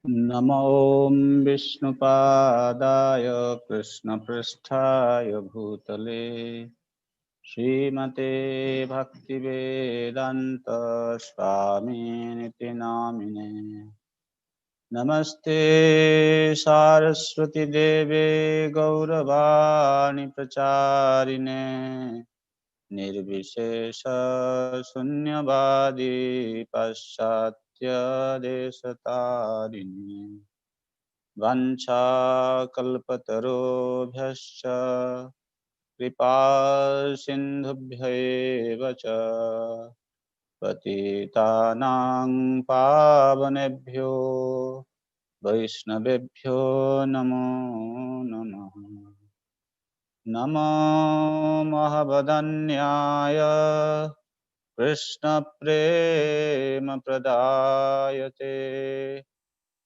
नमो विष्णुपादाय कृष्णपृष्ठाय भूतले श्रीमते भक्तिवेदांत स्वामिनिति नामिने। नमस्ते सारस्वती देवे गौरवाणी प्रचारिणे निर्विशेष शून्यवादी पाश्चात्य देशतारिणे वाञ्छाकल्पतरुभ्यश्च कृपा सिन्धुभ्यैव च पतितानां पावनेभ्यो वैष्णवेभ्यो नमो नमः। नमो महवदन्याय कृष्णप्रेमप्रदायते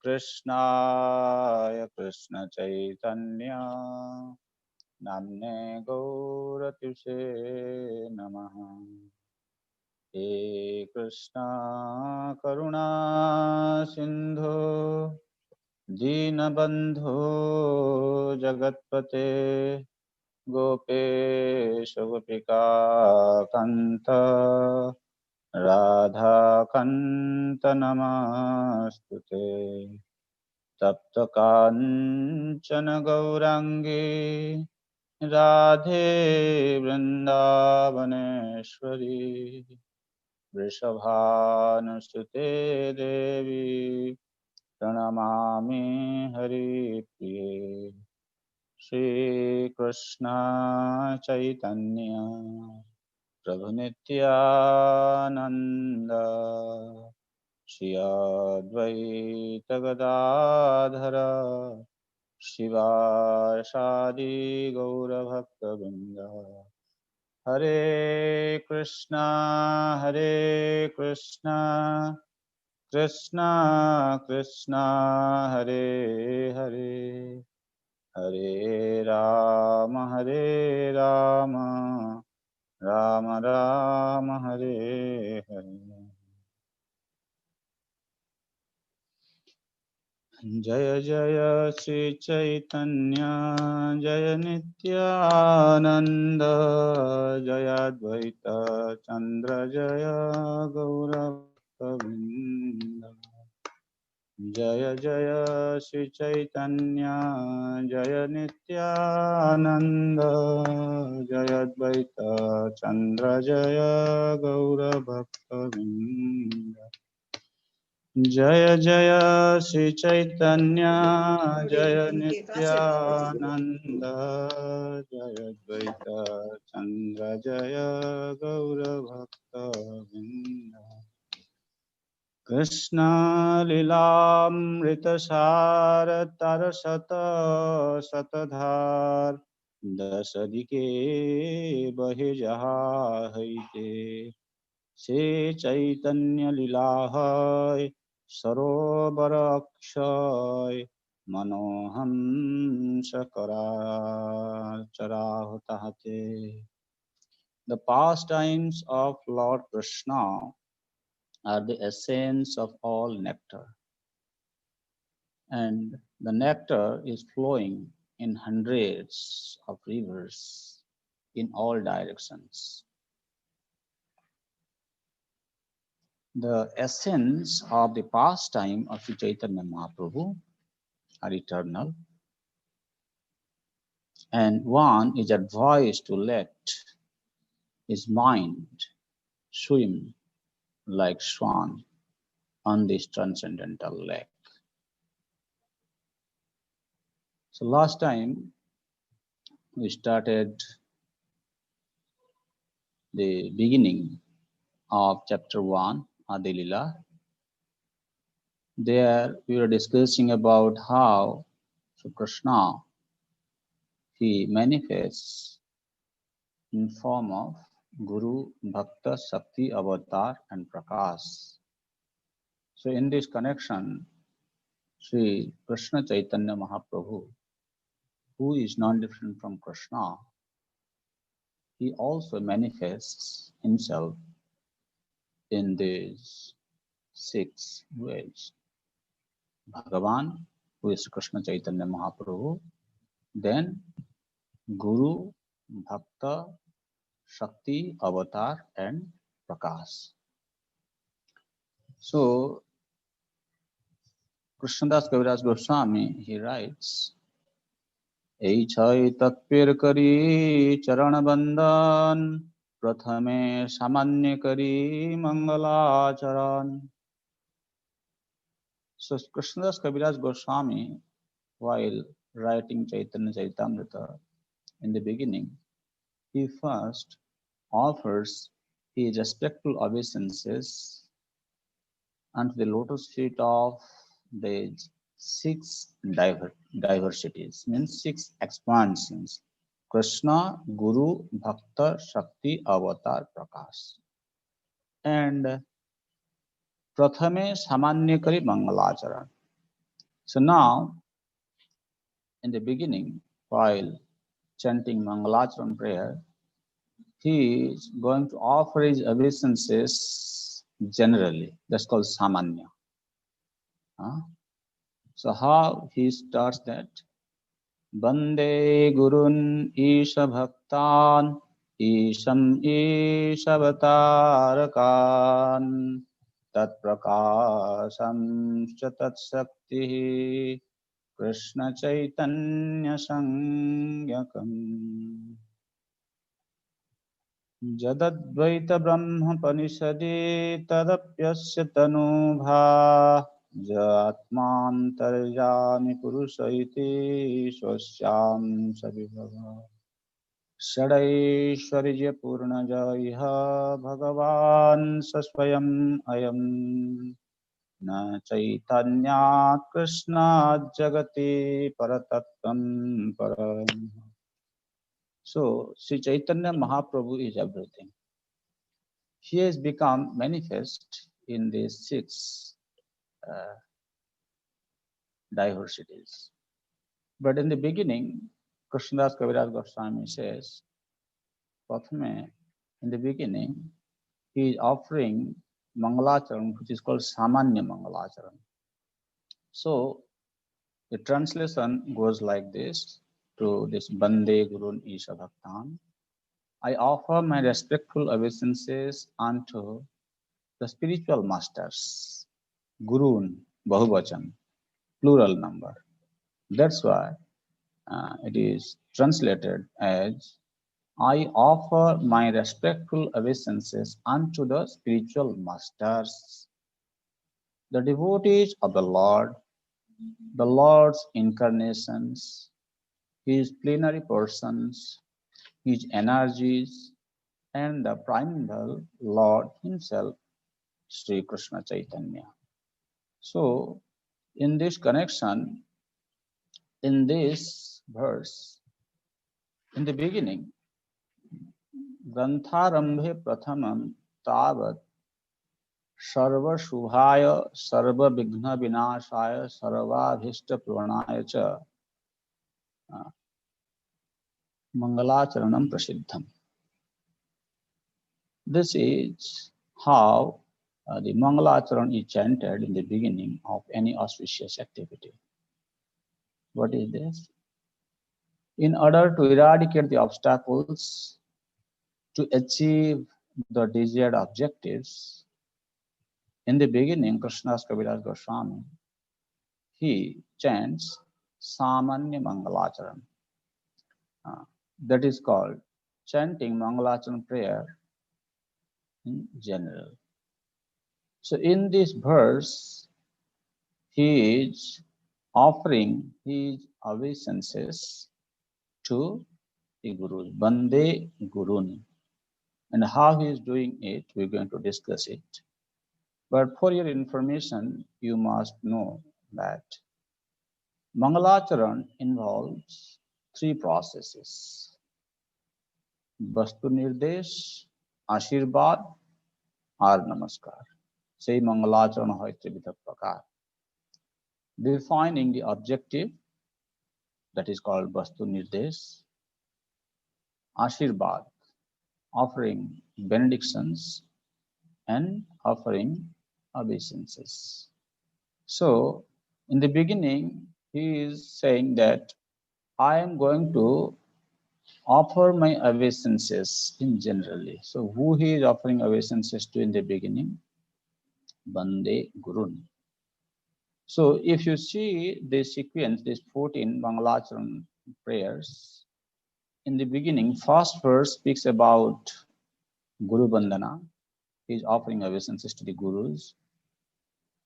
कृष्णाय कृष्णचैतन्य नाम्ने गौरतिषे नमः। हे कृष्णा करुणा सिंधु दीनबन्धो जगत्पते गोपेश गोपिका कान्त राधाकान्त नमस्तुते। तप्त काञ्चन गौरांगी राधे वृन्दावनेश्वरी वृषभानुसुते देवी प्रणमामि हरिप्रिये। श्रीकृष्ण चैतन्य प्रभु नित्यानंद श्री अद्वैत गदाधर शिवासादि गौरभक्तवृंद। हरे कृष्णा कृष्णा कृष्णा हरे हरे हरे राम राम राम हरे हरे। जय जय श्री चैतन्य जय नित्यानंद जय अद्वैत चंद्र जय गौरभक्तवृंद। जय जय श्री चैतन्य जय नित्यानंद जय अद्वैत चंद्र जय गौरभक्तवृंद। जय जय श्री चैतन्य जय नित्यानंद जय अद्वैत चंद्र जय गौरभक्तवृंद। कृष्ण लीलामृतसार तर शतधार दस दिके बहे जहाते से चैतन्य लीला है सरोवर Akshay मनोहम Sakra चराहुताते। The pastimes of Lord Krishna are the essence of all nectar, and the nectar is flowing in hundreds of rivers in all directions. The essence of the pastime of Sri Chaitanya Mahaprabhu are eternal, and one is advised to let his mind swim like swan on this transcendental lake. So last time we started the beginning of chapter 1, Adi Lila. There we were discussing about how Sri Krishna, he manifests in form of Guru, Bhakta, Shakti, Avatar and Prakash. So in this connection, Sri Krishna Chaitanya Mahaprabhu, who is non-different from Krishna, he also manifests himself in these 6 ways. Bhagavan, who is Krishna Chaitanya Mahaprabhu, then Guru, Bhakta, Shakti, Avatar, and Prakash. So, Krishnadas Kaviraj Goswami, he writes, Eichai Tatpir Kari Charana Bandhan Prathame Samanya Kari Mangala Charan. So, Krishnadas Kaviraj Goswami, while writing Chaitanya Charitamrita, in the beginning, he first offers his respectful obeisances unto the lotus feet of the six diversities, means six expansions: Krishna, Guru, Bhakta, Shakti, Avatar, Prakash. And Prathame Samanyakari Mangalacharan. So now, in the beginning, while chanting Mangalacharan prayer, he is going to offer his obeisances generally. That's called Samanya. So how he starts that? Bande Gurun Isha Bhaktan Isham Ishavatarakan Tat Prakasham Tat Shakti Krishna Chaitanya Sangyakam Jadadvaita Brahma Panishadi Tadapyasya Tanubha Jatmantarjami Purusha iti Swasyam Savibhava Shadaishwarya Purnajaiha Bhagavan Saswayam Ayam Na Chaitanya Krishna Jagati Paratatvam Param. So, Sri Chaitanya Mahaprabhu is everything. He has become manifest in these six diversities. But in the beginning, Krishnadas Kaviraj Goswami says, Prathame, in the beginning, he is offering Mangalacharan, which is called Samanya Mangalacharan. So, the translation goes like this to this Bande Gurun Isha Bhaktan. I offer my respectful obeisances unto the spiritual masters, Gurun, Bahuvachan, plural number. That's why it is translated as, I offer my respectful obeisances unto the spiritual masters, the devotees of the Lord's incarnations, his plenary persons, his energies, and the primeval Lord himself, Sri Krishna Chaitanya. So, in this connection, in this verse, in the beginning, Grantharambhe Prathamam Tavat Sarva Shubhaya Sarva Vighna Vinashaya Sarvabhishta Puranaya Cha Mangalacharanam Prasiddham. This is how the Mangalacharan is chanted in the beginning of any auspicious activity. What is this? In order to eradicate the obstacles to achieve the desired objectives, in the beginning, Krishnadas Kaviraj Goswami, he chants Samanya Mangalacharan. That is called chanting Mangalacharan prayer in general. So in this verse, he is offering his obeisances to the Gurus, Bande Gurun. And how he is doing it, we're going to discuss it. But for your information, you must know that Mangalacharan involves three processes: Vastu Nirdesh, Ashirvad, or Namaskar. Say Mangalacharan hoy Trivida Prakar. Defining the objective, that is called Vastu Nirdesh. Ashirvad, offering benedictions and offering obeisances. So, In the beginning, he is saying that I am going to offer my obeisances in generally. So who he is offering obeisances to in the beginning? Bande Gurun. So if you see this sequence, these 14 Mangalacharan prayers, in the beginning, first verse speaks about Guru Bandana. He is offering obeisances to the Gurus.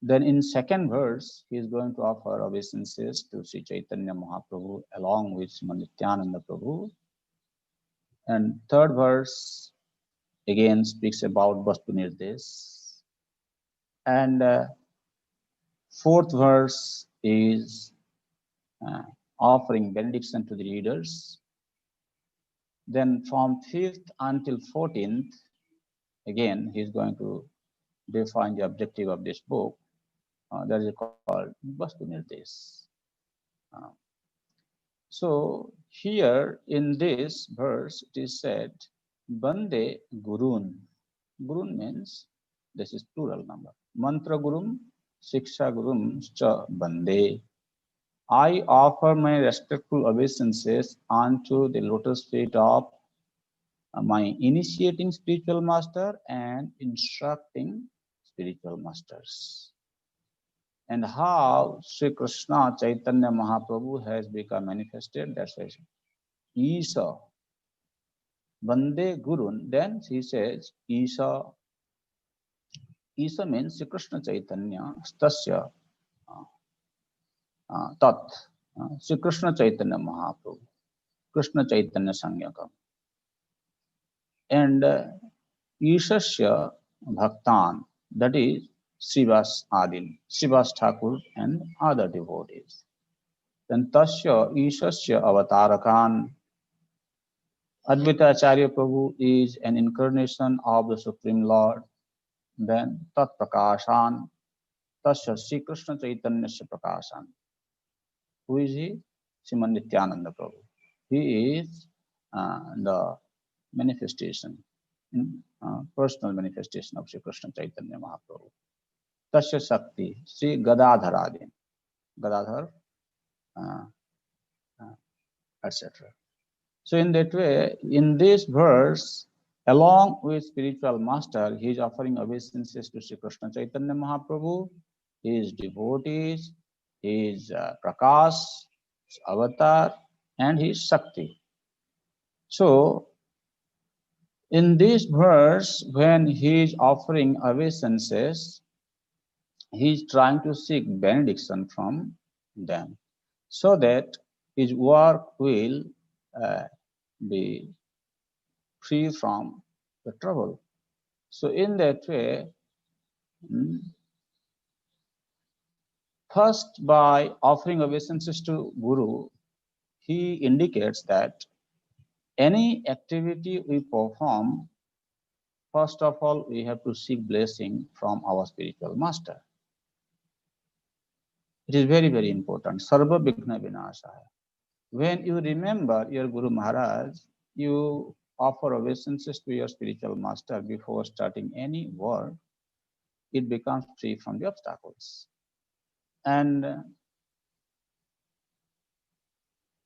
Then in second verse, he is going to offer obeisances to Sri Chaitanya Mahaprabhu along with Nityananda Prabhu. And third verse again speaks about Vastu Nirdesh. And fourth verse is offering benediction to the readers. Then from 5th until 14th, again, he is going to define the objective of this book. That is called Vastu Nirdesh. So here in this verse, it is said, Bande Gurun. Gurun means, this is plural number. Mantra Gurum, Shiksha Gurum, Cha Bande. I offer my respectful obeisances unto the lotus feet of my initiating spiritual master and instructing spiritual masters. And how Sri Krishna Chaitanya Mahaprabhu has become manifested, that's why Isa Bande Gurun. Then he says Isa. Isa means Sri Krishna Chaitanya Stasya Tat Sri Krishna Chaitanya Mahaprabhu, Krishna Chaitanya Sangyakam. And Ishasya Bhaktan, that is Srivas Adin, Srivas Thakur and other devotees. Then Tasya Ishasya Avatarakan. Advaita Acharya Prabhu is an incarnation of the Supreme Lord. Then Tat Prakashan, Tasya Sri Krishna Chaitanya Prakashan. Who is he? Sriman Nityananda Prabhu. He is the manifestation, personal manifestation of Sri Krishna Chaitanya Mahaprabhu. Tasya Shakti, Sri Gadadharadin, Gadadhar, etc. So in that way, in this verse, along with spiritual master, he is offering obeisances to Sri Krishna Chaitanya Mahaprabhu, his devotees, his Prakash, his avatar, and his Shakti. So in this verse, when he is offering obeisances, he is trying to seek benediction from them so that his work will be free from the trouble. So in that way, first by offering obeisances to Guru, he indicates that any activity we perform, first of all, we have to seek blessing from our spiritual master. It is very, very important. Sarva Bhigna Vinashaya. When you remember your Guru Maharaj, you offer obeisances to your spiritual master before starting any work, it becomes free from the obstacles. And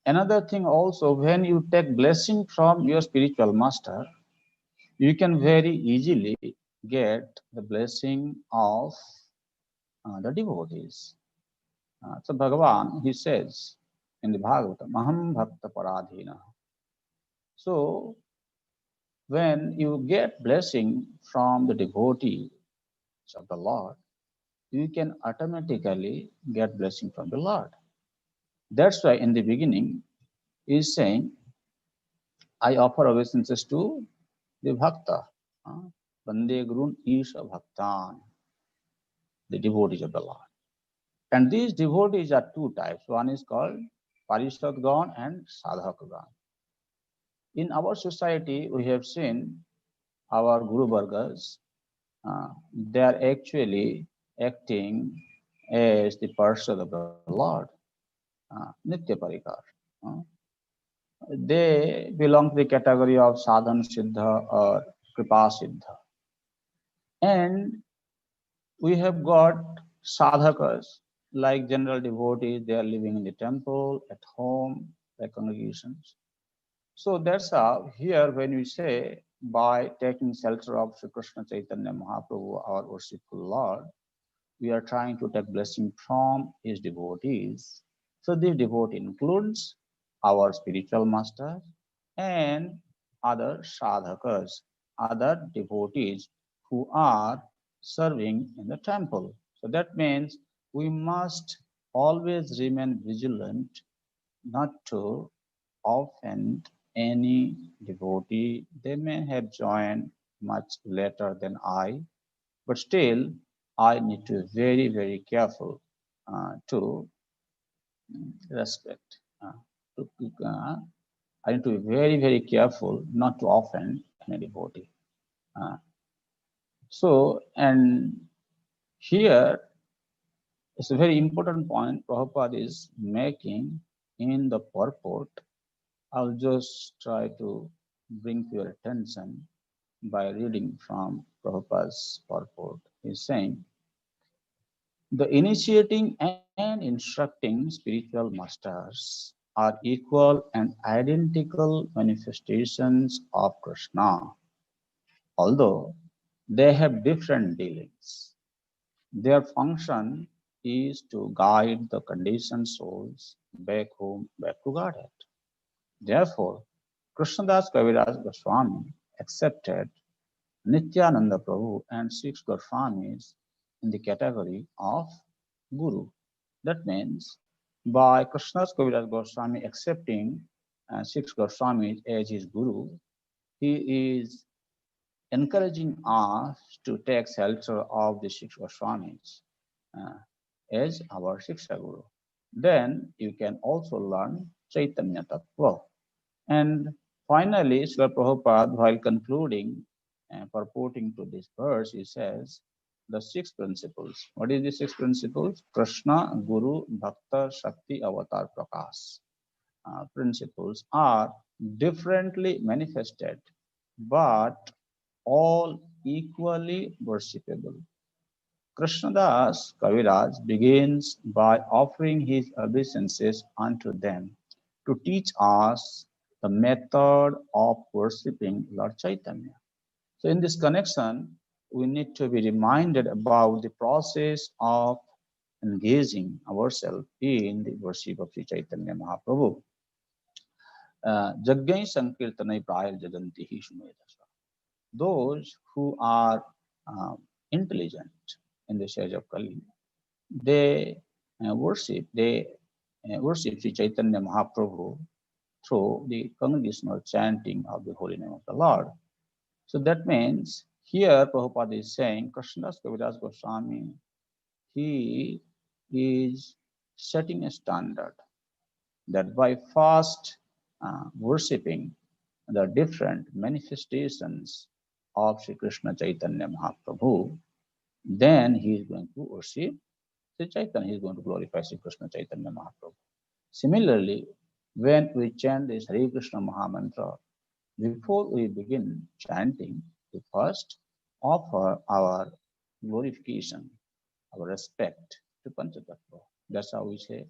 another thing also, when you take blessing from your spiritual master, you can very easily get the blessing of the devotees. So Bhagavan, he says in the Bhagavatam, Maham Bhakta Paradhina. So when you get blessing from the devotee of the Lord, you can automatically get blessing from the Lord. That's why in the beginning, he is saying, I offer obeisances to the Bhakta. Bande Gurun Isha Bhaktan, the devotees of the Lord. And these devotees are two types. One is called Parishadgan and Sadhakagan. In our society, we have seen our Guru Vargas, they are actually acting as the Parishad of the Lord, Nitya Parikar. They belong to the category of Sadhan Siddha or Kripa Siddha. And we have got sadhakas, like general devotees, they are living in the temple, at home, like congregations. So that's how here when we say by taking shelter of Sri Krishna Chaitanya Mahaprabhu, our worshipful Lord, we are trying to take blessing from his devotees. So this devotee includes our spiritual master and other sadhakas, other devotees who are serving in the temple. So that means we must always remain vigilant not to offend any devotee. They may have joined much later than I, but still I need to be very, very careful to respect. To, uh, I need to be very, very careful not to offend any devotee. Uh, and here it's a very important point Prabhupada is making in the purport. I'll just try to bring to your attention by reading from Prabhupada's purport. He's saying, the initiating and instructing spiritual masters are equal and identical manifestations of Krishna, although they have different dealings. Their function is to guide the conditioned souls back home, back to Godhead. Therefore, Krishnadas Kaviraj Goswami accepted Nityananda Prabhu and six Goswamis in the category of Guru. That means by Krishnadas Kaviraj Goswami accepting six Goswamis as his Guru, he is encouraging us to take shelter of the six Goswamis uh, as our Shiksha Guru. Then you can also learn Chaitanya Tattva. And finally, Srila Prabhupada, while concluding and purporting to this verse, he says the six principles. What is the six principles? Krishna, Guru, Bhakta, Shakti, Avatar, Prakash. Principles are differently manifested, but all equally worshipable. Krishnadas Kaviraj begins by offering his obeisances unto them to teach us the method of worshipping Lord Chaitanya. So in this connection, we need to be reminded about the process of engaging ourselves in the worship of Sri Chaitanya Mahaprabhu. Jagyai Sankirtanai Prayal Jagantihi Shumedasa. Those who are intelligent in the age of Kali, they worship Sri Chaitanya Mahaprabhu through the congregational chanting of the holy name of the Lord. So that means here Prabhupada is saying Krishnadas Kaviraj Goswami, he is setting a standard that by first worshipping the different manifestations of Sri Krishna Chaitanya Mahaprabhu, then he is going to worship Sri Chaitanya, he is going to glorify Sri Krishna Chaitanya Mahaprabhu. Similarly, when we chant this Hare Krishna Mahamantra, before we begin chanting, we first offer our glorification, our respect to Panchatattva. That's how we say,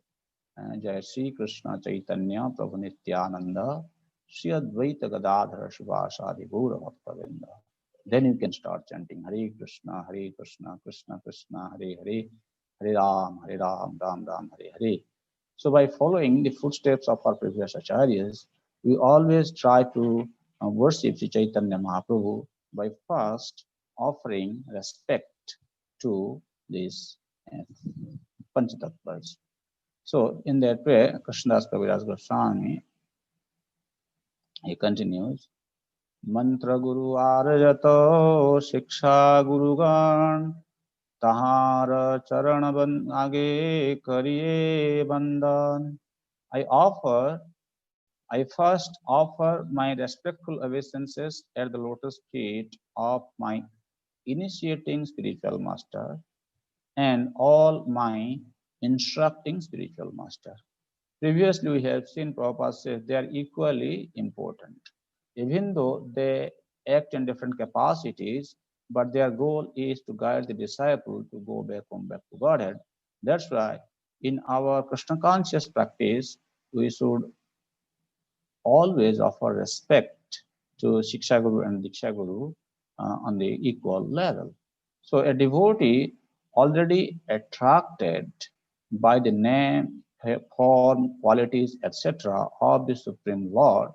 Jai Sri Krishna Chaitanya Prabhu Nityananda Sri Advaita Gadadhara Shivasadi Gaura Bhaktavinda. Then you can start chanting Hare Krishna, Krishna Krishna, Hare Hare, Hare Ram, Ram Ram, Hare Hare. So by following the footsteps of our previous acharyas, we always try to worship Sri Chaitanya Mahaprabhu by first offering respect to these uh, Panchatattvas. So in that way, Krishnadas Kaviraj Goswami, he continues, Mantra Guru Arajato Shiksha Guru Gan Tahara Charan Age Kariye Bandan. I first offer my respectful obeisances at the lotus feet of my initiating spiritual master and all my instructing spiritual master. Previously, we have seen Prabhupada says they are equally important. Even though they act in different capacities, but their goal is to guide the disciple to go back home, back to Godhead. That's why In our Krishna conscious practice, we should always offer respect to Shiksha Guru and Diksha Guru on the equal level. So a devotee already attracted by the name, form, qualities, etc. of the Supreme Lord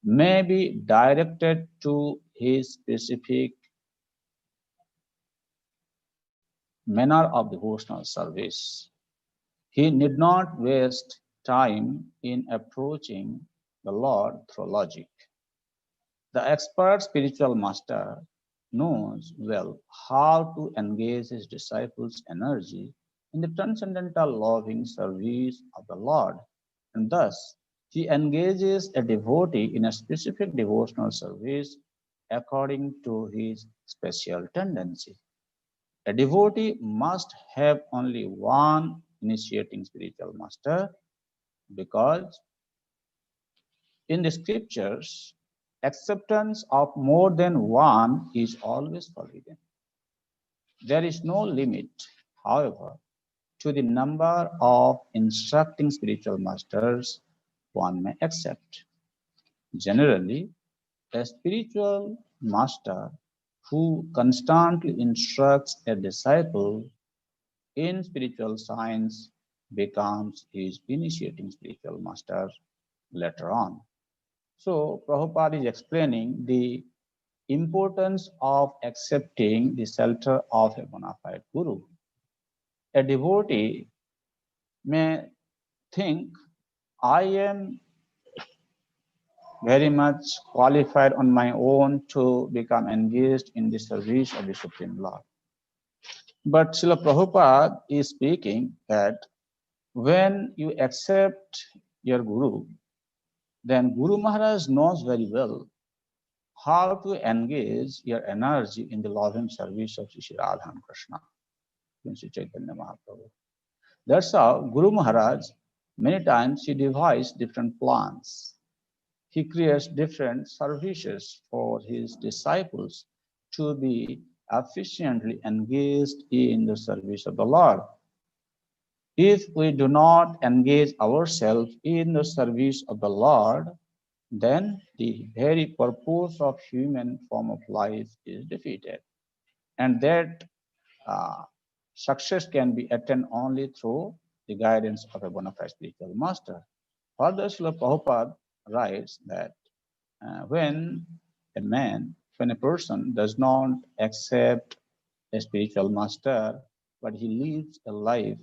may be directed to his specific manner of devotional service. He need not waste time in approaching the Lord through logic. The expert spiritual master knows well how to engage his disciples' energy in the transcendental loving service of the Lord, and thus he engages a devotee in a specific devotional service according to his special tendency. A devotee must have only one initiating spiritual master because in the scriptures, acceptance of more than one is always forbidden. There is no limit, however, to the number of instructing spiritual masters one may accept. Generally, a spiritual master who constantly instructs a disciple in spiritual science becomes his initiating spiritual master later on. So Prabhupada is explaining the importance of accepting the shelter of a bona fide guru. A devotee may think, I am very much qualified on my own to become engaged in the service of the Supreme Lord. But Srila Prabhupada is speaking that when you accept your Guru, then Guru Maharaj knows very well how to engage your energy in the loving service of Sri Radha and Krishna, Sri Chaitanya Mahaprabhu. That's how Guru Maharaj, many times he devised different plans. He creates different services for his disciples to be efficiently engaged in the service of the Lord. If we do not engage ourselves in the service of the Lord, then the very purpose of human form of life is defeated. And that success can be attained only through the guidance of a bona fide spiritual master. Further, Srila Prabhupada writes that when a person does not accept a spiritual master, but he lives a life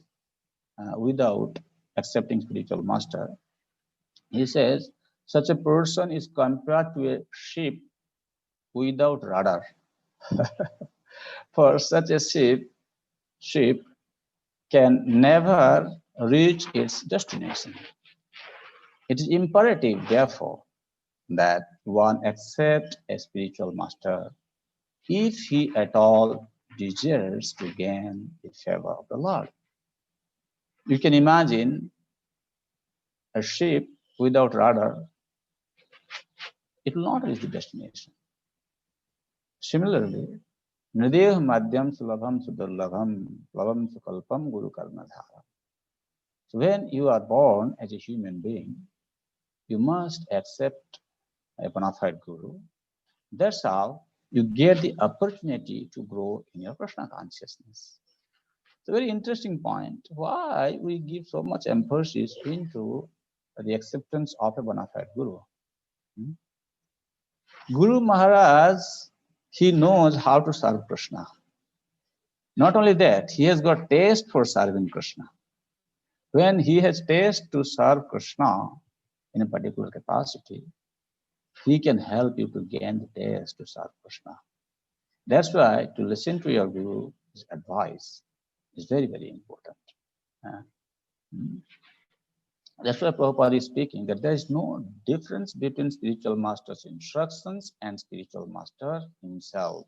without accepting spiritual master, he says such a person is compared to a ship without rudder. For such a ship can never reach its destination. It is imperative, therefore, that one accept a spiritual master if he at all desires to gain the favor of the Lord. You can imagine a ship without rudder, it will not reach the destination. Similarly, Nridev Madhyam Sulabham Sudurlabham Labham Sukalpam Guru Karmadhara. So when you are born as a human being, you must accept a bona fide guru. That's how you get the opportunity to grow in your Krishna consciousness. It's a very interesting point. Why we give so much emphasis into the acceptance of a bona fide guru. Guru Maharaj, he knows how to serve Krishna. Not only that, he has got taste for serving Krishna. When he has taste to serve Krishna in a particular capacity, he can help you to gain the taste to serve Krishna. That's why to listen to your Guru's advice is very, very important. That's why Prabhupada is speaking that there is no difference between spiritual master's instructions and spiritual master himself.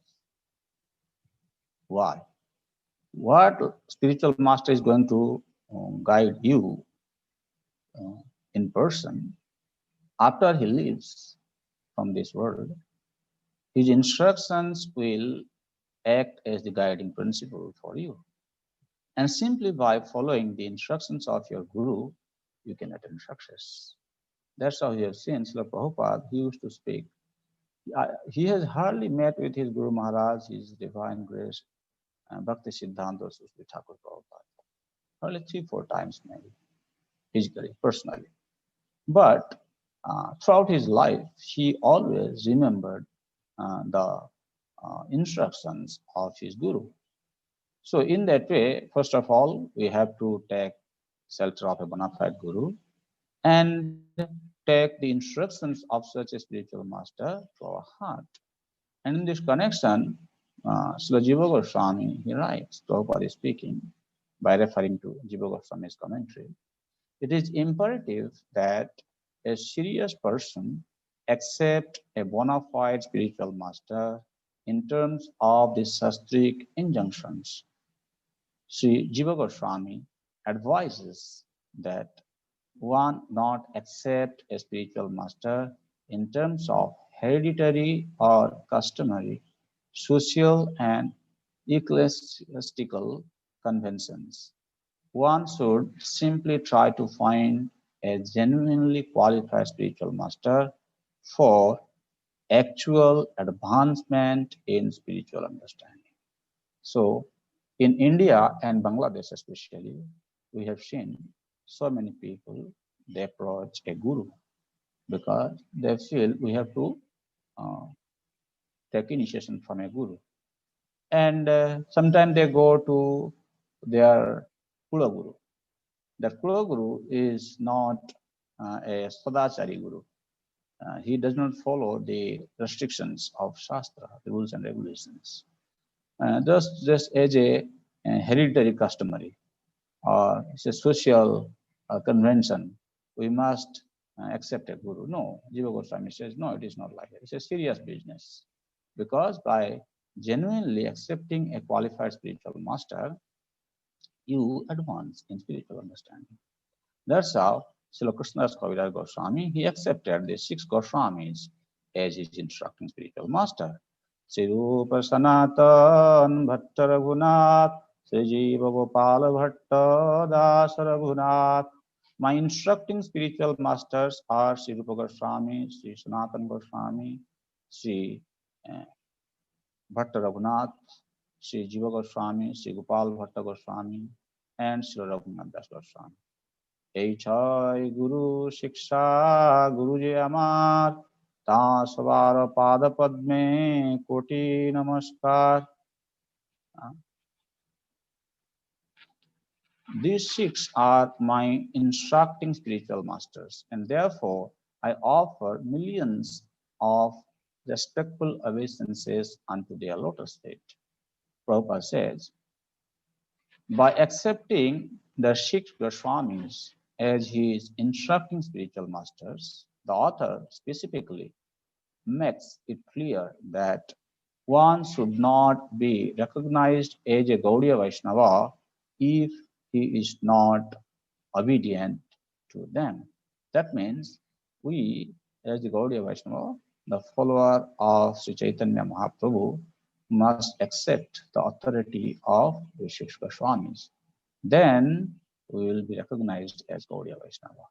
Why? What spiritual master is going to guide you in person after he leaves from this world, his instructions will act as the guiding principle for you. And simply by following the instructions of your guru, you can attain success. That's how you have seen Srila Prabhupada, he used to speak. He has hardly met with his Guru Maharaj, his divine grace, Bhakti Siddhanta Saraswati Thakur Prabhupada. Only 3-4 times maybe, physically, personally. But throughout his life, he always remembered the instructions of his Guru. So in that way, first of all, we have to take shelter of a bona fide Guru and take the instructions of such a spiritual master to our heart. And in this connection, Srila Jiva Goswami, he writes, Prabhupada is speaking by referring to Jiva Goswami's commentary. It is imperative that a serious person accept a bona fide spiritual master in terms of the shastric injunctions. Sri Jiva Goswami advises that one not accept a spiritual master in terms of hereditary or customary, social and ecclesiastical conventions. One should simply try to find a genuinely qualified spiritual master for actual advancement in spiritual understanding. So, in India and Bangladesh especially, we have seen so many people, they approach a guru because they feel we have to uh, take initiation from a guru. And sometimes they go to their Kula Guru. That Kula Guru is not a Sadachari Guru. He does not follow the restrictions of Shastra, the rules and regulations. Just as a hereditary customary or it's a social convention, we must accept a guru. No, Jiva Goswami says, no, it is not like that. It's a serious business. Because by genuinely accepting a qualified spiritual master, you advance in spiritual understanding. That's how Srila Krishnadas Kaviraj Goswami, he accepted the 6 Goswamis as his instructing spiritual master. Sri Rupa Sanatan Bhatta Raghunath, Sri Jiva Gopal Bhatta Das Raghunath. My instructing spiritual masters are Sri Rupa Goswami, Sri Sanatan Goswami, Sri Bhatta Raghunath, Sri Jiva Goswami, Sri Gopal Bhatta Goswami, and Sri Raghunath Das Goswami. এই ছয় গুরু শিক্ষা গুরু যে আমার তা সবার পাদ পদ্মে কোটি নমস্কার. These 6 are my instructing spiritual masters, and therefore I offer millions of respectful obeisances unto their lotus feet. Prabhupada says, by accepting the 6 Goswamis as his instructing spiritual masters, the author specifically makes it clear that one should not be recognized as a Gaudiya Vaishnava if he is not obedient to them. That means we, as the Gaudiya Vaishnava, the follower of Sri Chaitanya Mahaprabhu, must accept the authority of the 6 Goswamis. Then we will be recognized as Gaudiya Vaishnava.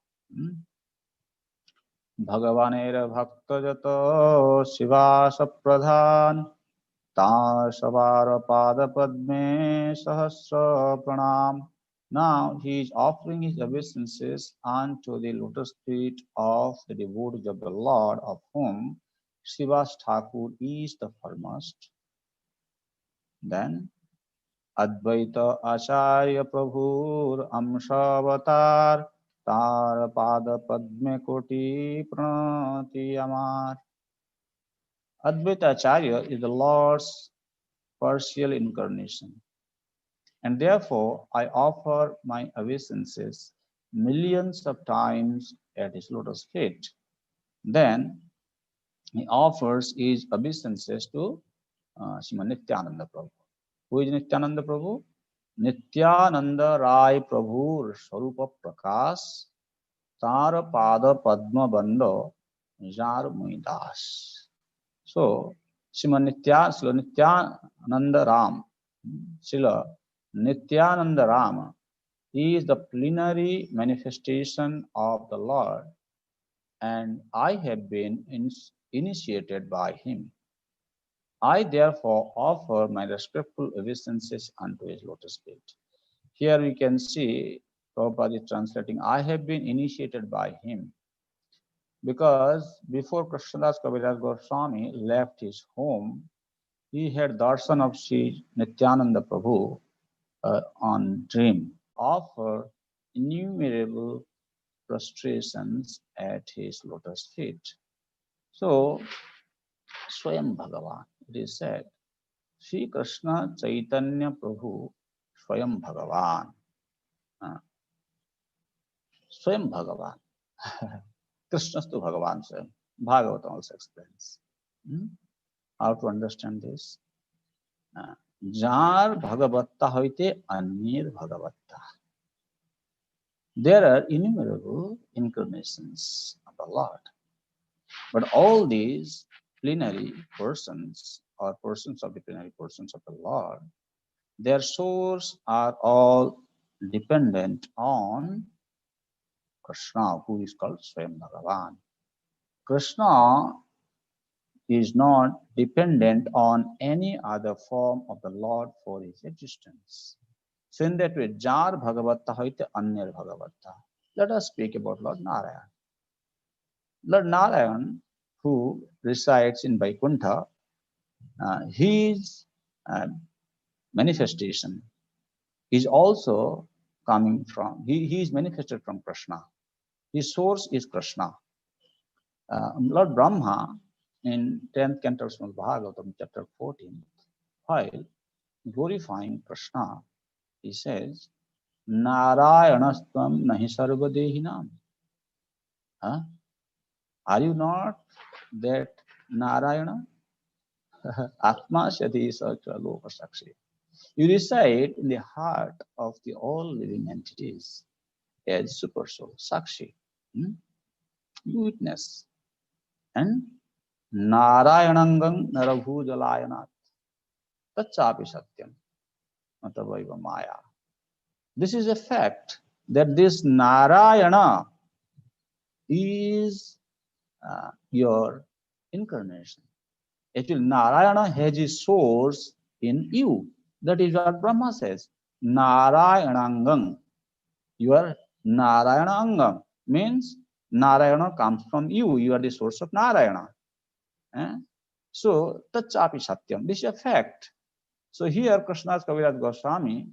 Bhagavanera Bhakta Jato Shivasa Pradhan Tar Savara Pada Padme Sahasra Pranam. Now he is offering his obeisances unto the lotus feet of the devotees of the Lord, of whom Srivas Thakur is the foremost. Then Advaita Acharya Prabhur Amshavatar Tar Pada Padme Koti Pranati Amar. Advaita Acharya is the Lord's partial incarnation, and therefore I offer my obeisances millions of times at his lotus feet. Then he offers his obeisances to Srimad Nityananda Prabhu. Who is Nityananda Prabhu? Nityananda Rai Prabhur Swarupa Prakash Tara Pada Padma Bando Jar Muidas. So, Srila Nityananda Ram, Srila Nityananda Rama. He is the plenary manifestation of the Lord, and I have been initiated by him. I therefore offer my respectful obeisances unto his lotus feet. Here we can see Prabhupada is translating, I have been initiated by him. Because before Krishnadas Kaviraj Goswami left his home, he had darshan of Sri Nityananda Prabhu on dream, offer innumerable prostrations at his lotus feet. So, Swayam Bhagavan, it is said, Sri Krishna Chaitanya Prabhu Swayam Bhagavan. Swayam Bhagavan. Krishnastu Bhagavan Swayam. Bhagavatam also explains. How to understand this? Jar Bhagavatta hoite Anir Bhagavatta. There are innumerable incarnations of the Lord. But all these plenary persons or persons of the plenary persons of the Lord, their souls are all dependent on Krishna, who is called Swayam Bhagavan. Krishna is not dependent on any other form of the Lord for his existence. So in that way, Jar Bhagavatta hoite Anyar Bhagavatta. Let us speak about Lord Narayan. Lord Narayan, who resides in Vaikuntha, his manifestation is also coming from, he is manifested from Krishna. His source is Krishna. Lord Brahma, in 10th canto of Srimad Bhagavatam, chapter 14, while glorifying Krishna, he says, Narayanastvam nahi sarvadehinam. Are you not that Narayana? Atma Shati Sacha Loka Sakshi. You reside in the heart of the all living entities as super soul, Sakshi. You witness. And Narayanangam Narabhujalayanat. Tachapi Satyam. Matavaiva Maya. This is a fact that this Narayana is your incarnation. Actually, Narayana has his source in you. That is what Brahma says. Narayanangam. You are Narayanangam. Means Narayana comes from you. You are the source of Narayana. So, Tachapi Satyam. This is a fact. So here Krishnadas Kaviraj Goswami,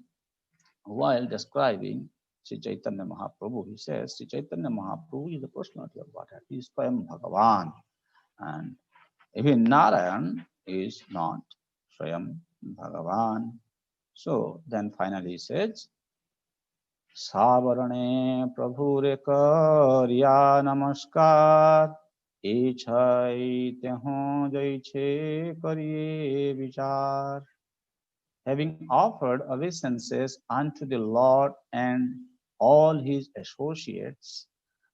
while describing Sri Chaitanya Mahaprabhu, he says, Sri Chaitanya Mahaprabhu is the personality of Godhead. He is Swayam Bhagavan. And even Narayan is not Swayam Bhagavan. So then finally he says, Savarane Prabhure Karya Namaskar Echai Teho Jaiche Karye Vichar. Having offered obeisances unto the Lord and all his associates,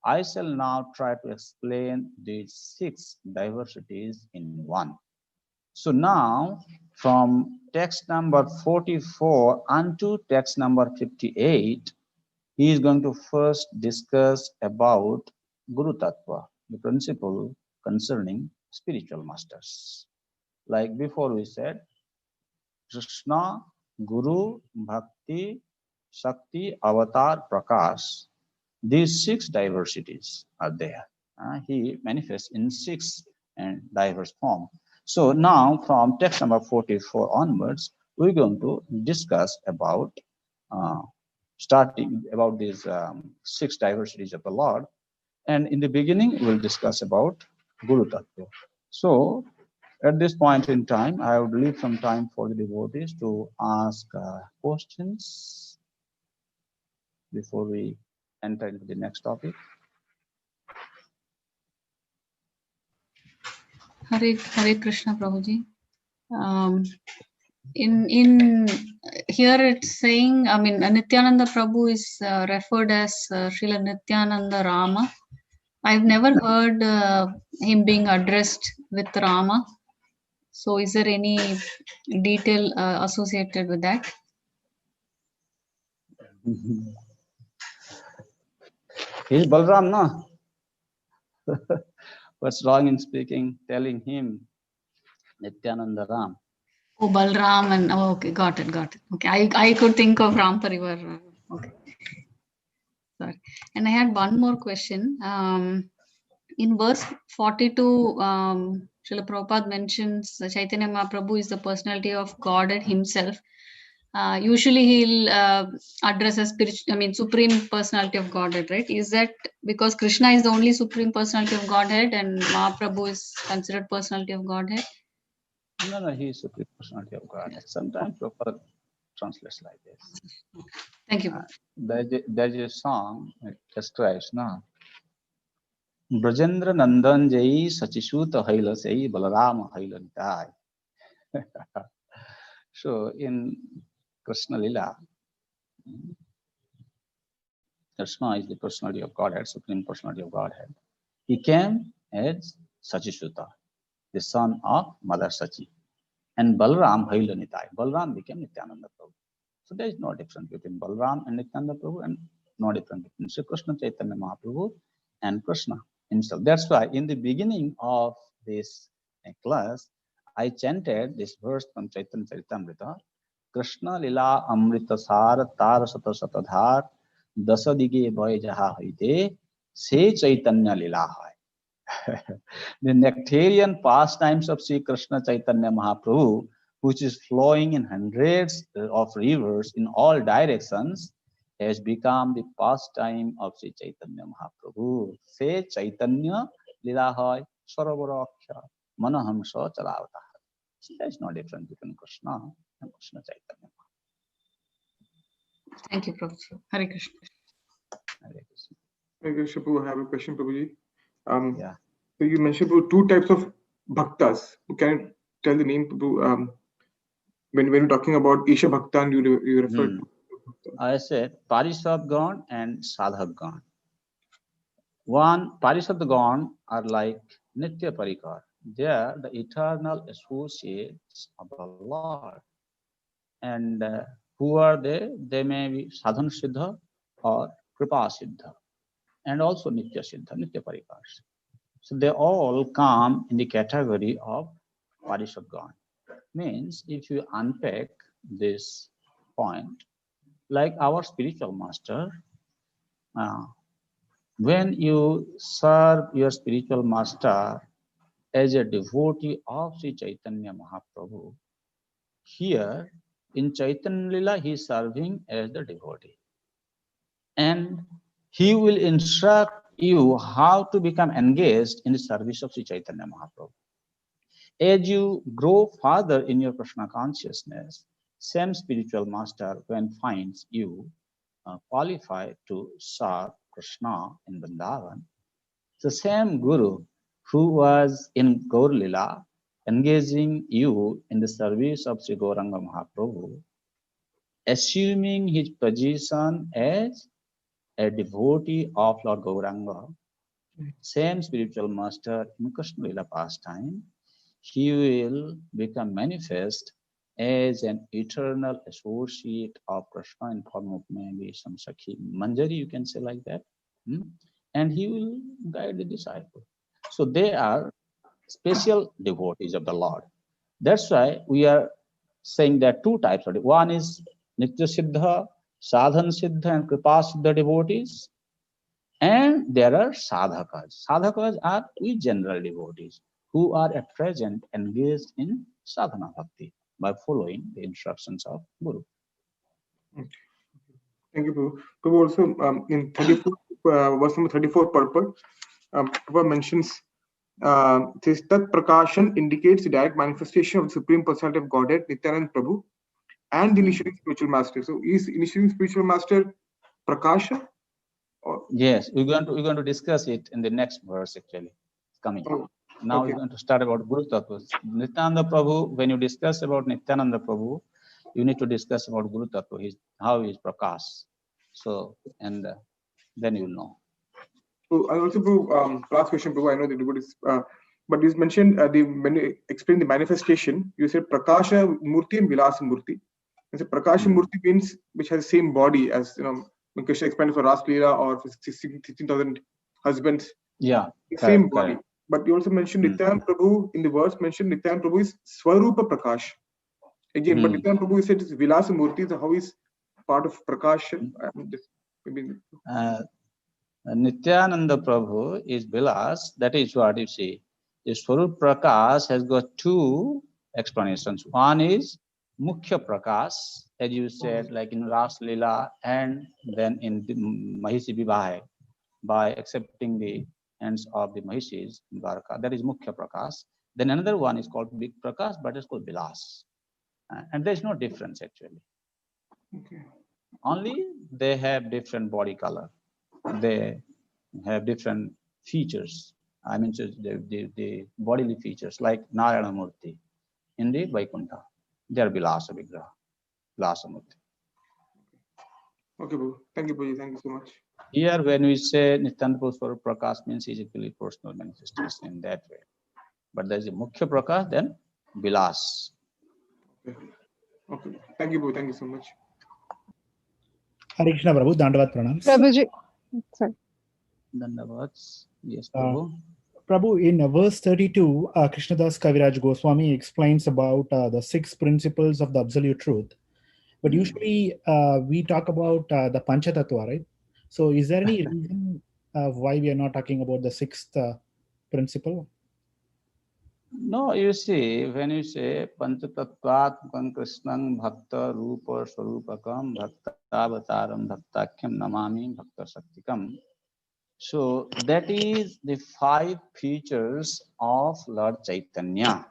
I shall now try to explain these 6 diversities in one. So now, from text number 44 unto text number 58, he is going to first discuss about Guru Tattva, the principle concerning spiritual masters. Like before we said, Krishna, Guru, Bhakti, Shakti, Avatar, Prakash. These 6 diversities are there. He manifests in 6 and diverse forms. So now from text number 44 onwards, we're going to discuss about starting about these 6 diversities of the Lord. And in the beginning, we'll discuss about Guru Tattva. So at this point in time, I would leave some time for the devotees to ask questions before we enter into the next topic. Hare Krishna Prabhuji. In here it's saying, I mean, Nityananda Prabhu is referred as Srila Nityananda Rama. I've never heard him being addressed with Rama. So is there any detail associated with that? He's Balram, no? What's wrong in telling him Nityananda Ram? Oh, Balram and okay, got it. Okay, I could think of Ram Parivar. Okay, sorry. And I had one more question. In verse 42, Srila Prabhupada mentions Chaitanya Mahaprabhu is the personality of Godhead himself. Usually he'll address as supreme personality of Godhead, right? Is that because Krishna is the only supreme personality of Godhead and Mahaprabhu is considered personality of Godhead? No, he is supreme personality of Godhead. Sometimes Prabhupada translates like this. Thank you. There's a song it describes, no? Brajendra Nandan Jai Sachisuta Haila Sai Balarama Haila Nitai. So in Krishna Lila, Krishna is the personality of Godhead, supreme personality of Godhead. He came as Sachisuta, the son of Mother Sachi. And Balram Haila Nitai. Balram became Nityananda Prabhu. So there is no difference between Balram and Nityananda Prabhu, and no difference between Sri Krishna Chaitanya Mahaprabhu and Krishna himself. That's why in the beginning of this class, I chanted this verse from Chaitanya Charitamrita, Krishna Lila Amrita Sar Tar Sata Satadhar Dasadige Boy Jaha Haite Se Chaitanya Lila Hai. The nectarian pastimes of Sri Krishna Chaitanya Mahaprabhu, which is flowing in hundreds of rivers in all directions, has become the pastime of Sri Chaitanya Mahaprabhu. Se Chaitanya Lila Hai Saravaraksha Manahamsa Chalavata. So there is no difference between Krishna and Krishna Chaitanya. Thank you, Professor. Hare Krishna. Hare Krishna. Hare Krishna, Prabhu. I have a question, Prabhuji. Yeah. So you mentioned two types of bhaktas. Can you tell the name, Prabhu? When you're talking about Isha Bhaktan, you referred to. I said Parishabdgan and Sadhakgan. One, Parishabdgan are like Nitya Parikar. They are the eternal associates of the Lord. And who are they? They may be Sadhan Siddha or Kripa Siddha, and also Nitya Siddha, Nitya Parikars. So they all come in the category of Parishabdgan. Means if you unpack this point, like our spiritual master, when you serve your spiritual master as a devotee of Sri Chaitanya Mahaprabhu, here in Chaitanya Lila he is serving as the devotee. And he will instruct you how to become engaged in the service of Sri Chaitanya Mahaprabhu. As you grow further in your Krishna consciousness, same spiritual master, when finds you qualified to serve Krishna in Vrindavan, the same Guru who was in Gaur Lila engaging you in the service of Sri Gauranga Mahaprabhu, assuming his position as a devotee of Lord Gauranga, same spiritual master in Krishna Lila pastime, he will become manifest as an eternal associate of Krishna in form of maybe some Sakhi Manjari, you can say like that. And he will guide the disciple. So they are special devotees of the Lord. That's why we are saying that two types of it. One is Nitya Siddha, Sadhan Siddha and Kripa Siddha devotees. And there are sadhakas. Sadhakas are we general devotees who are at present engaged in sadhana bhakti by following the instructions of Guru. Thank you, Prabhu. Prabhu also in 34, verse number 34 purport, Prabhu mentions says that Prakashan indicates the direct manifestation of the Supreme Personality of Godhead, Nityananda Prabhu, and the initiating spiritual master. So is initiating spiritual master Prakasha? Yes, we're going to discuss it in the next verse actually. It's coming. Now we're going to start about Guru Tattva. Nityananda Prabhu, when you discuss about Nityananda Prabhu, you need to discuss about Guru Tattva, how he is Prakash. So, and then you'll know. So I also, Prabhu, last question, Prabhu, I know that devotees, but you mentioned when you explain the manifestation, you said Prakasha Murti and Vilasa Murti. And so Prakash Murti means which has the same body as, when Krishna expanded for Ras Leela or for 16,000 husbands. Yeah. The Correct, same body. correct. But you also mentioned Nityananda Prabhu in the verse mentioned Nityananda Prabhu is Swarupa Prakash. Again, but Nityananda Prabhu said it's Vilasa Murti, so how is part of Prakash? Nityananda Prabhu is Vilas, that is what you see. The Swarup Prakash has got two explanations. One is Mukhya Prakash, as you said, like in Ras Leela and then in Mahisi Vivah, by accepting the hands of the Mahishis in Dwarka. That is Mukhya Prakash. Then another one is called Big Prakash, but it's called Vilas. And there's no difference actually. Okay. Only they have different body color. They have different features. I mean, the bodily features like Narayana Murti in the Vaikuntha. They are Vilasa Vigraha, Vilasa Murti. Okay, Prabhu. Thank you, Prabhu. Thank you so much. Here, when we say Nityananda Swarup Prakash, means physically personal manifestation in that way. But there is a Mukhya Prakash, then Vilas. Okay. Okay. Thank you, Prabhu. Thank you so much. Hare Krishna Prabhu, Dandavat Pranams. Prabhuji, sorry. Dandavats. Yes, Prabhu. Prabhu, in verse 32, Krishnadas Kaviraj Goswami explains about the 6 principles of the absolute truth. But usually we talk about the Panchatattva, right? So is there any reason why we are not talking about the 6th principle? No, you see, when you say Panchatattvatmakam Krishnam Bhakta Rupa Swarupakam Bhakta Avataram Bhaktakyam Namami Bhakta Shaktikam. So that is the 5 features of Lord Chaitanya,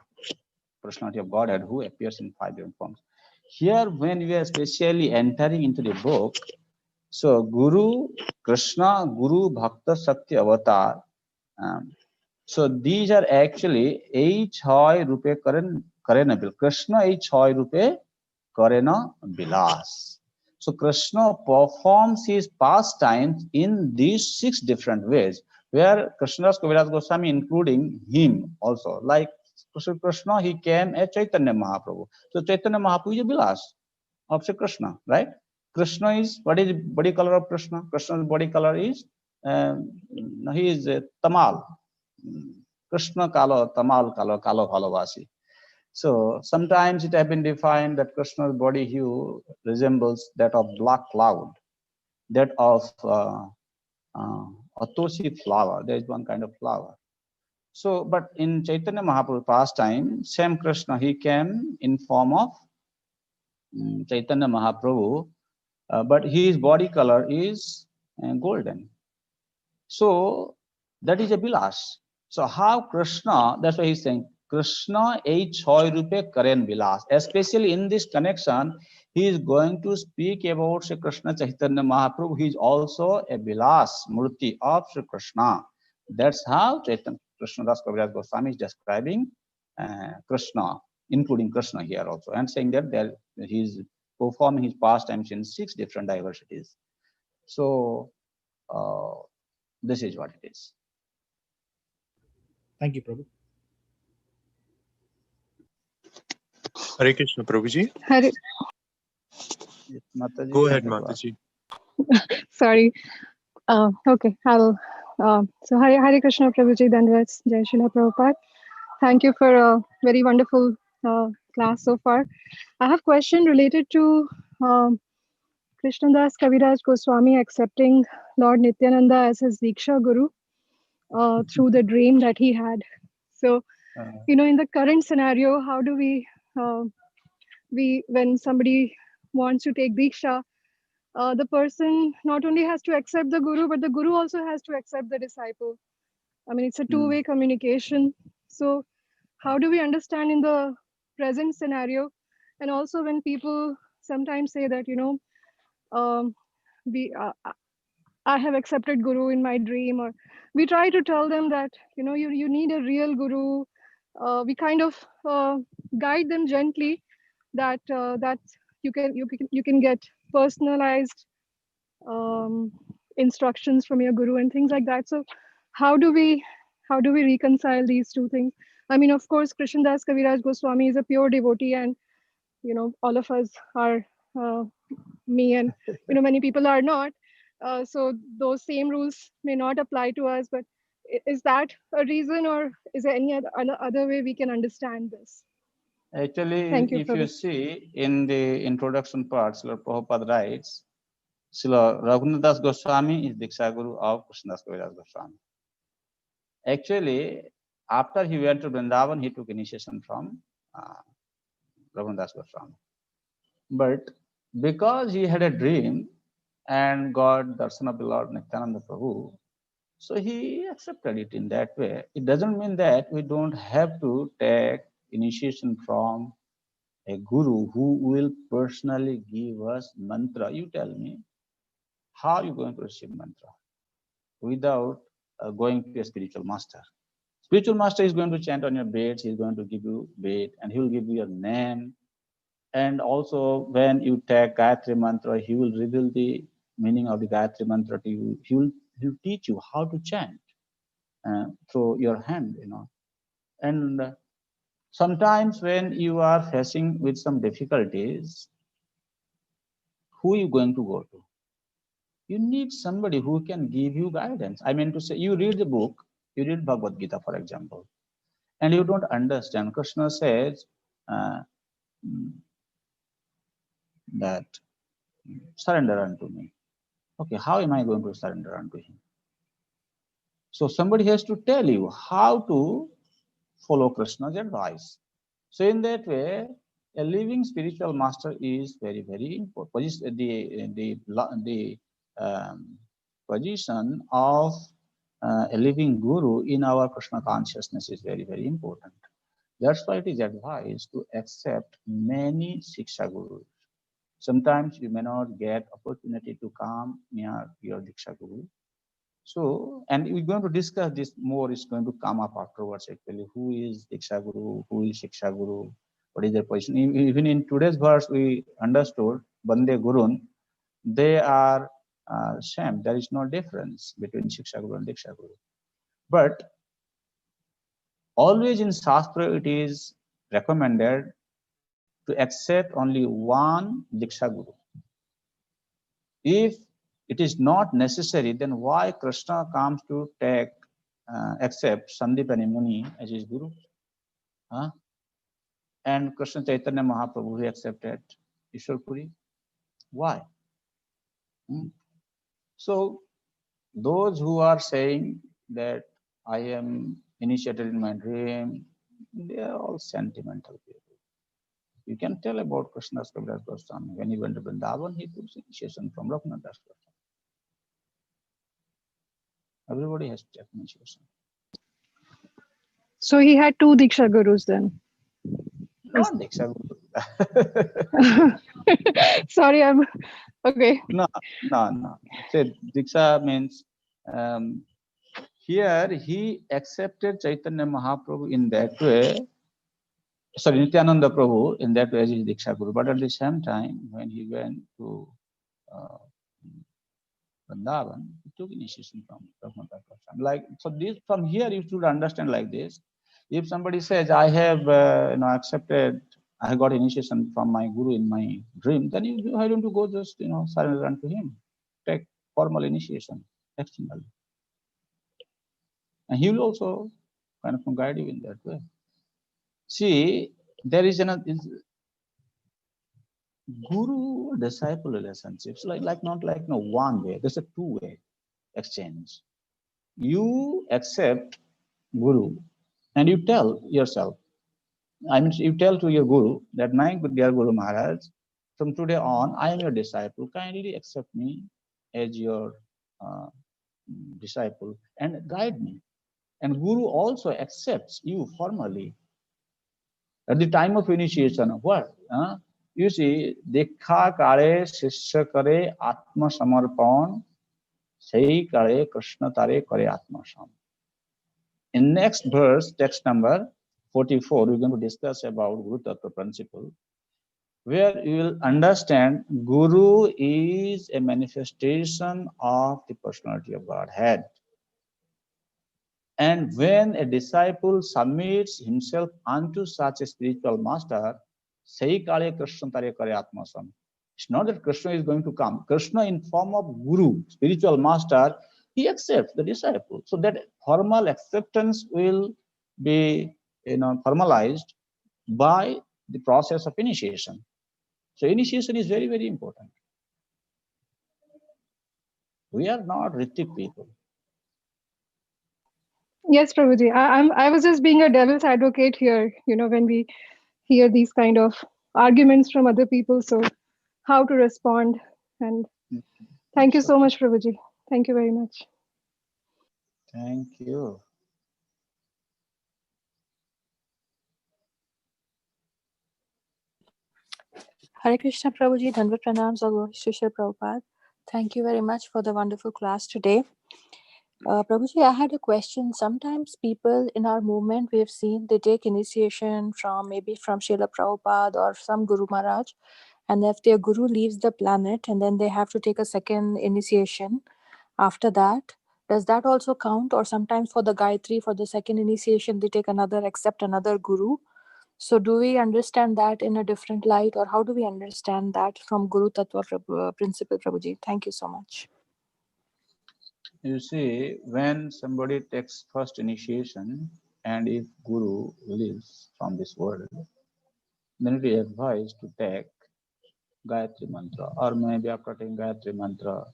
personality of Godhead, who appears in 5 different forms. Here, when we are specially entering into the book, so Guru, Krishna, Guru, Bhakta, Shakti, Avatar. So these are actually Ei Chhoy Rupe Karena Bil. Krishna Ei Chhoy Rupe Karena Bilas. So Krishna performs his pastimes in these 6 different ways, where Krishnadas Kaviraj Goswami including him also. Like Krishna, he came as Chaitanya Mahaprabhu. So Chaitanya Mahaprabhu is a Bilas of Sri Krishna, right? Krishna is, what is the body color of Krishna? Krishna's body color is, he is Tamal. Krishna Kalo, Tamal Kalo, Kalo Bhalovasi. So sometimes it has been defined that Krishna's body hue resembles that of black cloud, that of Atoshi flower. There is one kind of flower. So, but in Chaitanya Mahaprabhu pastime, same Krishna, he came in form of Chaitanya Mahaprabhu, but his body color is golden. So that is a Bilas. So how Krishna, that's why he's saying, Krishna Ei Chhoy Rupe Karen Bilas. Especially in this connection, he is going to speak about Sri Krishna Chaitanya Mahaprabhu. He is also a Bilas Murti of Sri Krishna. That's how Krishnadas Kaviraj Goswami is describing Krishna, including Krishna here also, and saying that he is performing his pastimes in 6 different diversities. So this is what it is. Thank you, Prabhu. Hare Krishna, Prabhuji. Hare, Yes, Mataji, Go ahead, wanted to ask. Mataji. sorry. Okay, I'll. So Hare Krishna, Prabhuji, Dandavats, Jai Srila Prabhupada. Thank you for a very wonderful class so far. I have a question related to Krishnadas Kaviraj Goswami accepting Lord Nityananda as his Diksha Guru through the dream that he had. So, in the current scenario, how do we when somebody wants to take Diksha, the person not only has to accept the Guru, but the Guru also has to accept the disciple. I mean, it's a two-way communication. So how do we understand in the present scenario? And also when people sometimes say that, I have accepted Guru in my dream, or we try to tell them that, you need a real Guru. We kind of guide them gently that you can get personalized instructions from your Guru and things like that. So how do we reconcile these two things? I mean, of course, Krishnadas Kaviraj Goswami is a pure devotee, and all of us are, me and, many people are not. So those same rules may not apply to us, but is that a reason, or is there any other way we can understand this? Actually, Thank you, if you Prabhu. see in the introduction part, Srila Prabhupada writes, Srila Raghunath Das Goswami is Diksha Guru of Krishnadas Kaviraj Goswami. Actually, after he went to Vrindavan, he took initiation from Raghunath Das Goswami. But because he had a dream and got darshan of the Lord Nityananda Prabhu, so he accepted it in that way. It doesn't mean that we don't have to take initiation from a guru who will personally give us mantra. You tell me, how are you going to receive mantra without going to a spiritual master? Spiritual master is going to chant on your beds, he is going to give you bed, and he will give you your name. And also when you take Gayatri mantra, he will reveal the meaning of the Gayatri mantra to you. He'll teach you how to chant through your hand, And sometimes when you are facing with some difficulties, who are you going to go to? You need somebody who can give you guidance. I mean to say, you read the book, you read Bhagavad Gita, for example, and you don't understand. Krishna says that surrender unto me. Okay, how am I going to surrender unto him? So somebody has to tell you how to follow Krishna's advice. So in that way, a living spiritual master is very, very important. The position of a living guru in our Krishna consciousness is very, very important. That's why it is advised to accept many Shiksha Gurus. Sometimes you may not get opportunity to come near your Diksha Guru. So, and we're going to discuss this more, it's going to come up afterwards actually. Who is Diksha Guru? Who is Shiksha Guru? What is their position? Even in today's verse, we understood Bande Gurun, they are same. There is no difference between Shiksha Guru and Diksha Guru. But always in Shastra, it is recommended to accept only one Diksha Guru. If it is not necessary, then why Krishna comes to take accept Sandipani Muni as his guru? And Krishna Chaitanya Mahaprabhu, he accepted Ishwar Puri. Why? So those who are saying that I am initiated in my dream, they are all sentimental people. You can tell about Krishnadas Kaviraj Goswami. When he went to Vrindavan, he took initiation from Raghunath Das Goswami. Everybody has to take initiation. So he had two Diksha Gurus then? Not Diksha Guru. Sorry, I'm okay. No. Say Diksha means here he accepted Chaitanya Mahaprabhu in that way. Sorry, Nityananda Prabhu in that way as his Diksha Guru. But at the same time, when he went to Vrindavan, he took initiation from Raghunath Das Goswami. Like, so this, from here you should understand like this. If somebody says, I have accepted, I got initiation from my guru in my dream, then why don't you go just surrender unto him, take formal initiation externally, and he will also kind of guide you in that way. See, there is guru disciple relationships like not like one way. There's a two-way exchange. You accept guru, and you tell yourself. I mean, you tell to your guru that my dear Guru Maharaj, from today on, I am your disciple. Kindly accept me as your disciple and guide me. And Guru also accepts you formally. At the time of initiation, what? You see, Dikha kare shishya kare atma samarpan, sei kare Krishna tare kare atma sam. In next verse, text number 44, we're going to discuss about Guru Tattva principle, where you will understand Guru is a manifestation of the personality of Godhead. And when a disciple submits himself unto such a spiritual master, Sei kale Krishna tare kare atmasam. It's not that Krishna is going to come. Krishna in form of guru, spiritual master, he accepts the disciple. So that formal acceptance will be, formalized by the process of initiation. So initiation is very, very important. We are not Ritik people. Yes, Prabhuji. I was just being a devil's advocate here, when we hear these kind of arguments from other people. So how to respond. And thank you so much, Prabhuji. Thank you very much. Thank you. Hare Krishna Prabhuji, Dhanvat Pranams of Srila Prabhupada. Thank you very much for the wonderful class today. Prabhuji, I had a question. Sometimes people in our movement, we have seen they take initiation maybe from Srila Prabhupada or some Guru Maharaj. And if their Guru leaves the planet and then they have to take a second initiation after that, does that also count? Or sometimes for the Gayatri, for the second initiation, they take accept another Guru. So do we understand that in a different light, or how do we understand that from Guru Tattva principle, Prabhuji? Thank you so much. You see, when somebody takes first initiation, and if Guru leaves from this world, then it is advised to take Gayatri Mantra, or maybe after taking Gayatri Mantra,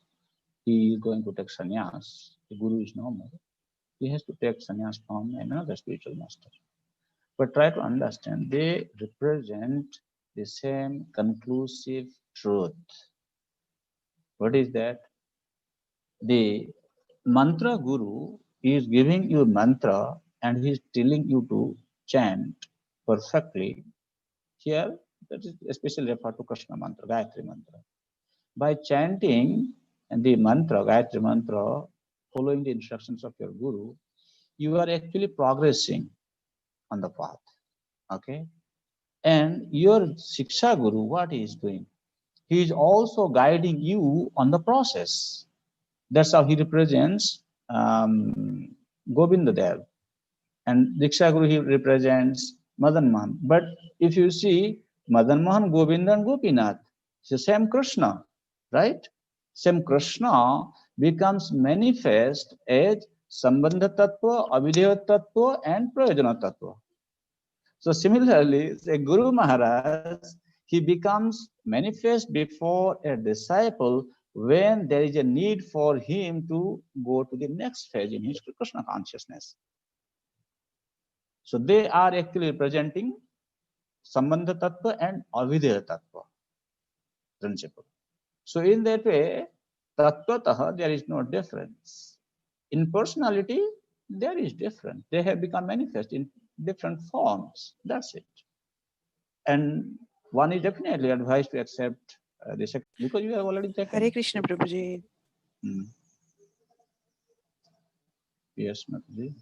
he is going to take sannyas. The Guru is no more. He has to take sannyas from another spiritual master. But try to understand, they represent the same conclusive truth. What is that? The mantra Guru is giving you mantra and he is telling you to chant perfectly. Here, that is especially referred to Krishna mantra, Gayatri mantra. By chanting the mantra, Gayatri mantra, following the instructions of your Guru, you are actually progressing on the path. Okay? And your Shiksha Guru, what he is doing? He is also guiding you on the process. That's how he represents Govinda Dev. And Diksha Guru, he represents Madan Mohan. But if you see Madan Mohan, Govinda and Gopinath, it's the same Krishna, right? Same Krishna becomes manifest as Sambandha Tattva, Avidya Tattva and Prayojana Tattva. So similarly, the Guru Maharaj, he becomes manifest before a disciple when there is a need for him to go to the next phase in his Krishna consciousness. So they are actually representing Sambandha Tattva and Avidya Tattva principle. So in that way, Tattvataha, there is no difference. In personality, there is difference. They have become manifest in different forms. That's it. And one is definitely advised to accept the second, because you have already taken. Hare Krishna Prabhuji. Yes, Mataji.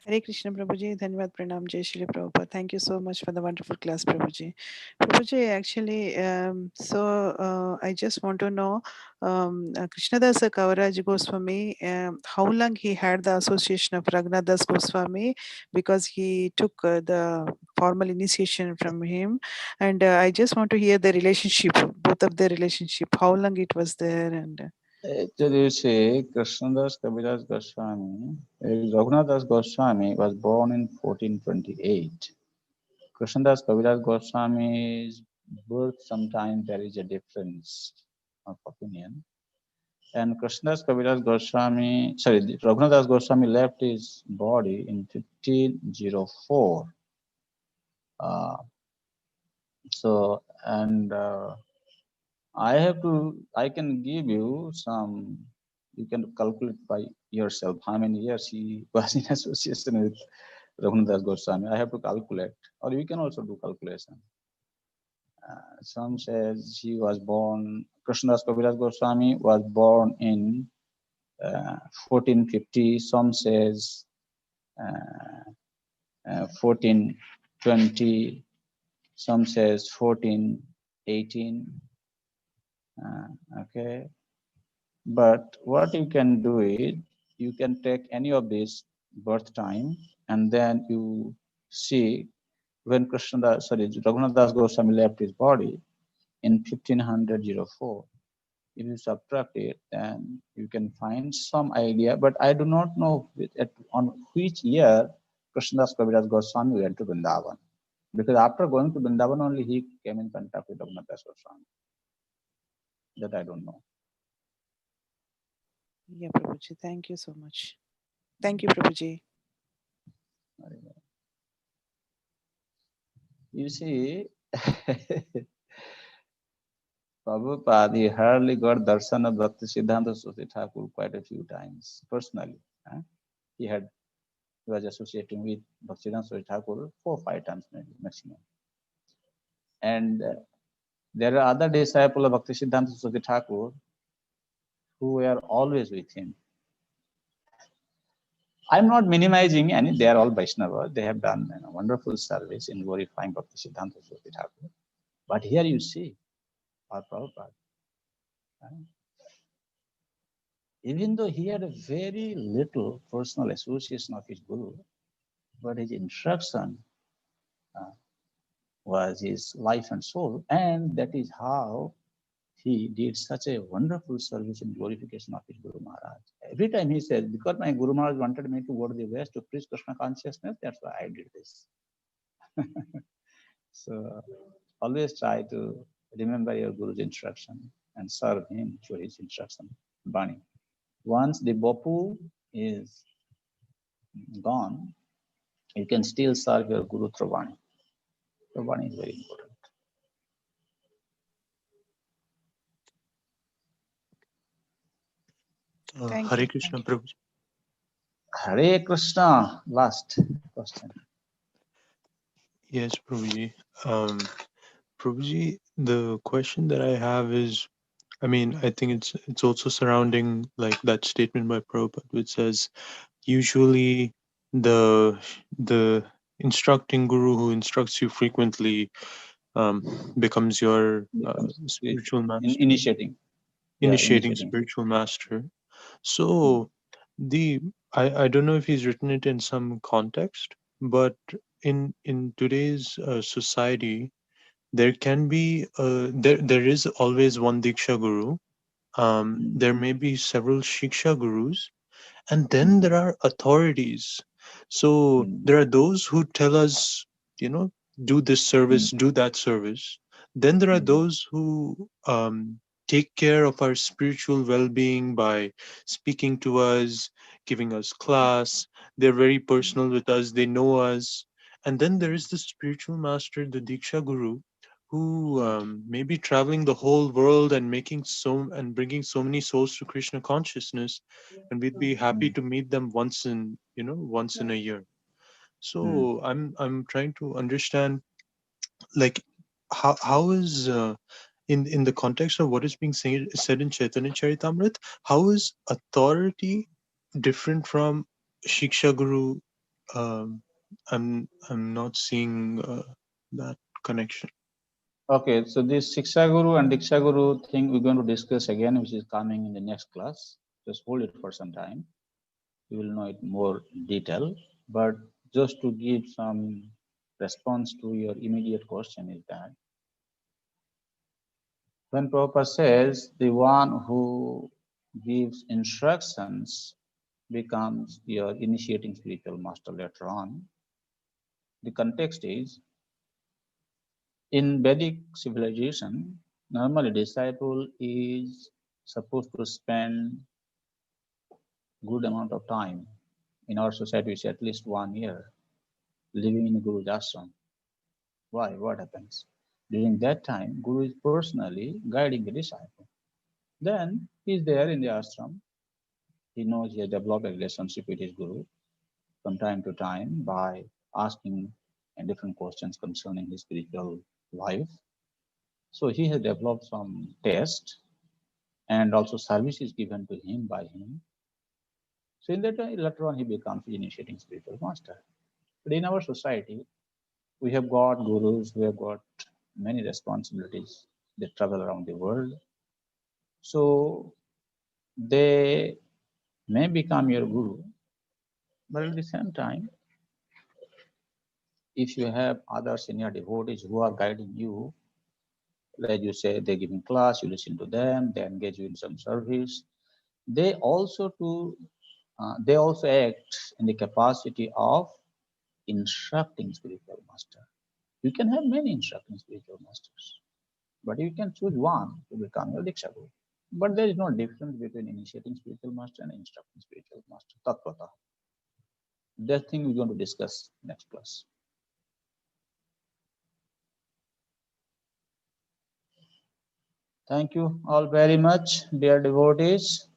Hare Krishna Prabhuji, Dhanyavad Pranam, Jai Shri Prabhupada. Thank you so much for the wonderful class, Prabhuji. Prabhuji, actually, I just want to know, Krishnadasa Kaviraj Goswami, how long he had the association of Raghunathdas Goswami, because he took the formal initiation from him. And I just want to hear the relationship, both of their relationship, how long it was there. And Actually, you see, Krishnadas Kaviraj Goswami, Raghunathdas Goswami was born in 1428. Krishnadas Kaviraj Goswami's birth, sometimes there is a difference of opinion. And Krishnadas Kaviraj Goswami, Raghunathdas Goswami left his body in 1504. I can give you some, you can calculate by yourself how many years he was in association with Raghunathdas Goswami. I have to calculate, or you can also do calculation. Some says he was born, Krishnadas Kaviraj Goswami was born in 1450. Some says 1420. Some says 1418. Okay, but what you can do is you can take any of this birth time and then you see when Raghunath Das Goswami left his body in 1504, if you subtract it, then you can find some idea, but I do not know on which year Krishnadas Kaviraj Goswami went to Vrindavan. Because after going to Vrindavan only he came in contact with Raghunath Das Goswami. That I don't know. Yeah, Prabhuji, thank you so much. Thank you, Prabhuji. You see, Prabhupada, he hardly got darshan of Bhakti Siddhanta Saraswati Thakur quite a few times, personally. He was associating with Bhakti Siddhanta Saraswati Thakur 4 or 5 times maybe, maximum. And there are other disciples of Bhakti Siddhanta Saraswati Thakur who were always with him. I'm not minimizing any, they are all Vaishnava. They have done wonderful service in glorifying Bhakti Siddhanta Saraswati Thakur. But here you see, our Prabhupada, even though he had a very little personal association of his Guru, but his instruction was his life and soul, and that is how he did such a wonderful service in glorification of his Guru Maharaj. Every time he says, because my Guru Maharaj wanted me to go to the West to preach Krishna consciousness, that's why I did this. So always try to remember your Guru's instruction and serve him through his instruction, Bani. Once the Bapu is gone, you can still serve your Guru through Bani. So Bani is very important. Hare Krishna, Prabhuji. Hare Krishna, last question. Yes, Prabhuji. Prabhuji, the question that I have is, I mean, I think it's also surrounding like that statement by Prabhupada, which says usually the instructing guru who instructs you frequently becomes your spiritual master. Initiating spiritual master. So I don't know if he's written it in some context, but in today's society, there can be there is always one Diksha Guru. There may be several Shiksha Gurus, and then there are authorities. So there are those who tell us, do this service, do that service. Then there are those who take care of our spiritual well-being by speaking to us, giving us class. They're very personal with us. They know us. And then there is the spiritual master, the Diksha Guru, who may be traveling the whole world and bringing so many souls to Krishna consciousness, and we'd be happy to meet them once in a year. So I'm trying to understand, like, how is in the context of what is being said in Chaitanya Charitamrita, how is authority different from Shiksha Guru? I'm not seeing that connection. Okay, so this Shiksha Guru and Diksha Guru thing we're going to discuss again, which is coming in the next class. Just hold it for some time. You will know it more detail. But just to give some response to your immediate question is that when Prabhupada says the one who gives instructions becomes your initiating spiritual master later on, the context is in Vedic civilization, normally disciple is supposed to spend good amount of time. In our society, we say at least 1 year living in a Guru's ashram. Why? What happens? During that time, Guru is personally guiding the disciple. Then he is there in the ashram. He knows he has developed a relationship with his Guru from time to time by asking different questions concerning his spiritual life. So he has developed some taste, and also service is given to him by him. So in that way, later on he becomes the initiating spiritual master. But in our society, we have got gurus who have got many responsibilities. They travel around the world. So they may become your guru, but at the same time, if you have other senior devotees who are guiding you, like you say, they're giving class, you listen to them, they engage you in some service, they also act in the capacity of instructing spiritual master. You can have many instructing spiritual masters, but you can choose one to become your Diksha Guru. But there is no difference between initiating spiritual master and instructing spiritual master. Tatvata. That thing we're going to discuss next class. Thank you all very much, dear devotees.